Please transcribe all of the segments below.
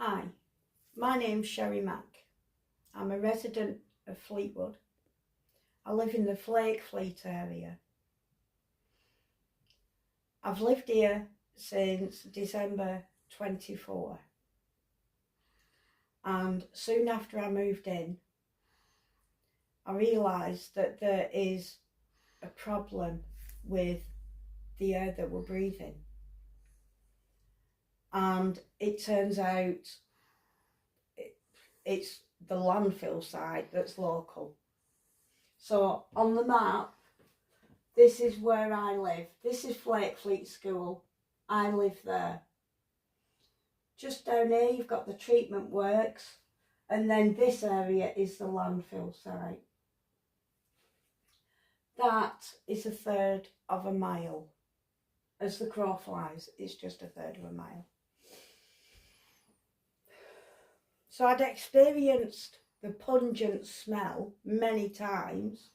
Hi, my name's Sherry Mack. I'm a resident of Fleetwood. I live in the Fleet area. I've lived here since December 24, and soon after I moved in, I realised that there is a problem with the air that we're breathing. And it turns out it's the landfill side that's local. So on the map, this is where I live. This is Fleet School. I live there. Just down here you've got the treatment works, and then this area is the landfill site. That is a third of a mile. As the crow flies, it's just a third of a mile. So I'd experienced the pungent smell many times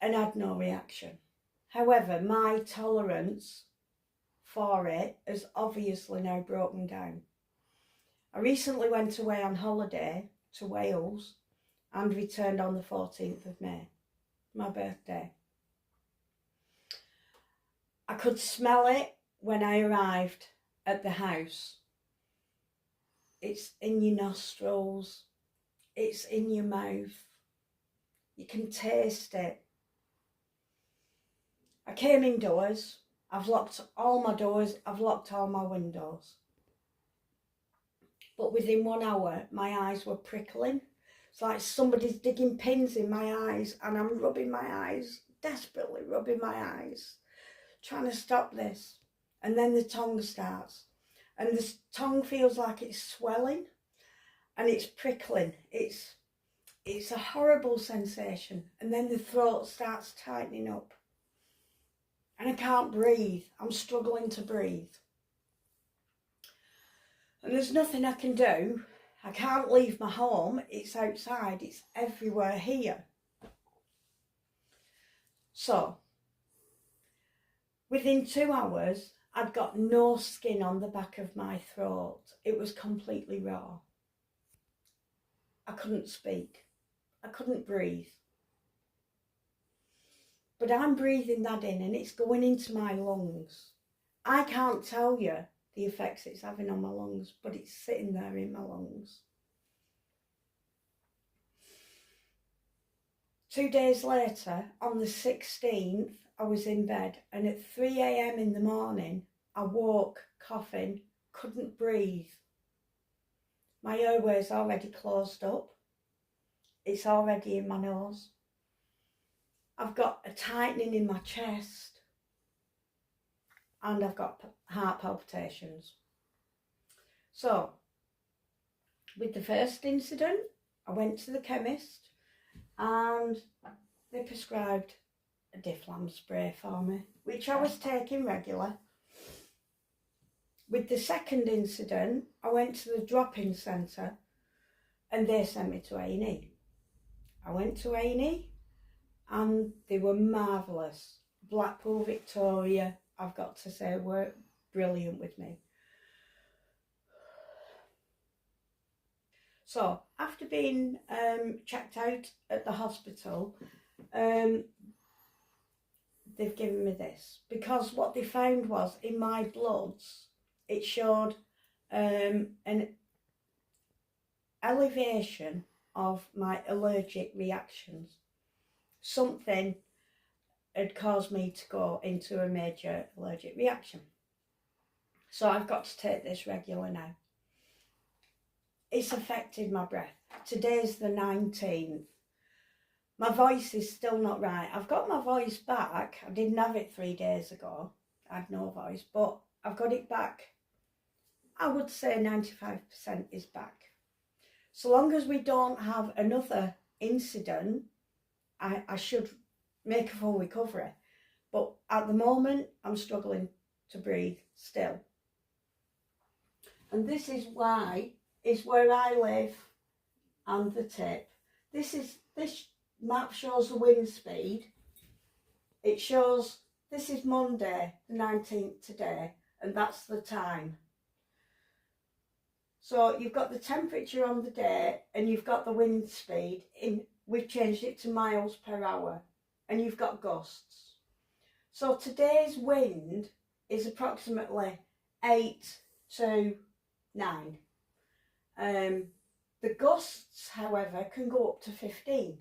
and had no reaction. However, my tolerance for it has obviously now broken down. I recently went away on holiday to Wales and returned on the 14th of May, my birthday. I could smell it when I arrived at the house. It's in your nostrils, it's in your mouth, you can taste it. I came indoors, I've locked all my doors, I've locked all my windows. But within 1 hour, my eyes were prickling. It's like somebody's digging pins in my eyes, and I'm rubbing my eyes, desperately rubbing my eyes, trying to stop this. And then the tongue starts. And the tongue feels like it's swelling and it's prickling. It's a horrible sensation. And then the throat starts tightening up. And I can't breathe. I'm struggling to breathe. And there's nothing I can do. I can't leave my home. It's outside. It's everywhere here. So, within 2 hours, I'd got no skin on the back of my throat. It was completely raw. I couldn't speak. I couldn't breathe. But I'm breathing that in and it's going into my lungs. I can't tell you the effects it's having on my lungs, but it's sitting there in my lungs. 2 days later, on the 16th, I was in bed, and at 3 a.m. in the morning, I woke coughing, couldn't breathe. My airway's already closed up. It's already in my nose. I've got a tightening in my chest, and I've got heart palpitations. So, with the first incident, I went to the chemist, and they prescribed a Difflam spray for me, which I was taking regular. With the second incident, I went to the drop-in centre and they sent me to A&E. I went to A&E and they were marvellous. Blackpool, Victoria, I've got to say, were brilliant with me. So, after being checked out at the hospital, they've given me this, because what they found was in my bloods, it showed an elevation of my allergic reactions. Something had caused me to go into a major allergic reaction. So I've got to take this regular now. It's affected my breath. Today's the 19th. My voice is still not right. I've got my voice back. I didn't have it 3 days ago. I had no voice, but I've got it back. I would say 95% is back. So long as we don't have another incident, I should make a full recovery. But at the moment, I'm struggling to breathe still. And this is why, is where I live and the tip. This map shows the wind speed. It shows, this is Monday, the 19th today, and that's the time. So you've got the temperature on the day and you've got the wind speed. We've changed it to miles per hour, and you've got gusts. So today's wind is approximately 8 to 9. The gusts, however, can go up to 15.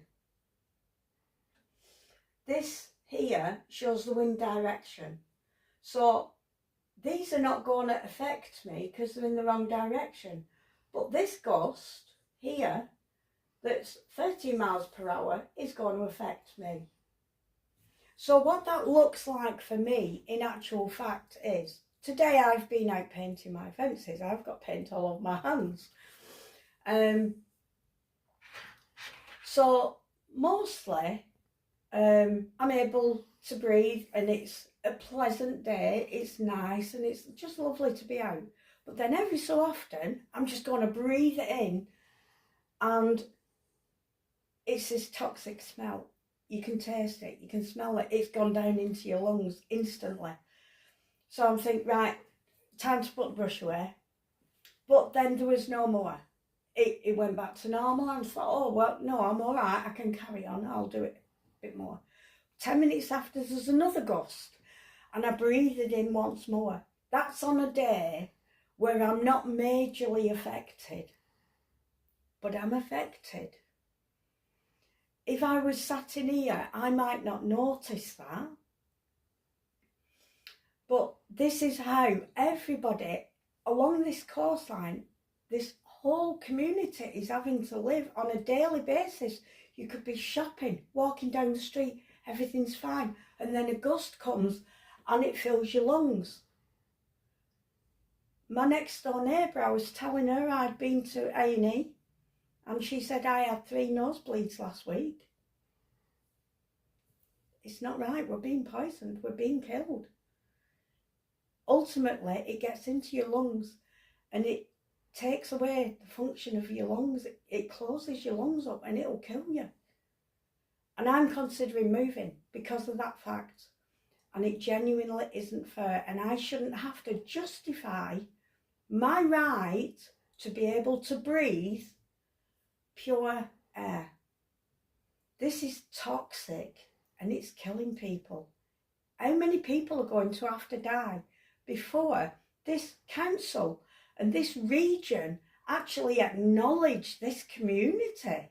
This here shows the wind direction. So these are not going to affect me because they're in the wrong direction. But this gust here, that's 30 miles per hour, is going to affect me. So what that looks like for me, in actual fact, is today I've been out painting my fences. I've got paint all over my hands. So mostly I'm able to breathe, and it's a pleasant day, it's nice, and it's just lovely to be out. But then every so often I'm just going to breathe it in, and it's this toxic smell. You can taste it, you can smell it, it's gone down into your lungs instantly. So I'm thinking, right, time to put the brush away. But then there was no more. It went back to normal, and I thought, oh, well, no, I'm all right, I can carry on, I'll do it a bit more. 10 minutes after, there's another gust, and I breathe it in once more. That's on a day where I'm not majorly affected, but I'm affected. If I was sat in here, I might not notice that. But this is how everybody along this coastline, this whole community is having to live on a daily basis. You could be shopping, walking down the street, everything's fine, and then a gust comes and it fills your lungs. My next door neighbour, I was telling her I'd been to A&E, and she said I had 3 nosebleeds last week. It's not right, we're being poisoned, we're being killed. Ultimately, it gets into your lungs and it takes away the function of your lungs. It closes your lungs up and it'll kill you. And I'm considering moving because of that fact. And it genuinely isn't fair. And I shouldn't have to justify my right to be able to breathe pure air. This is toxic and it's killing people. How many people are going to have to die before this council and this region actually acknowledge this community?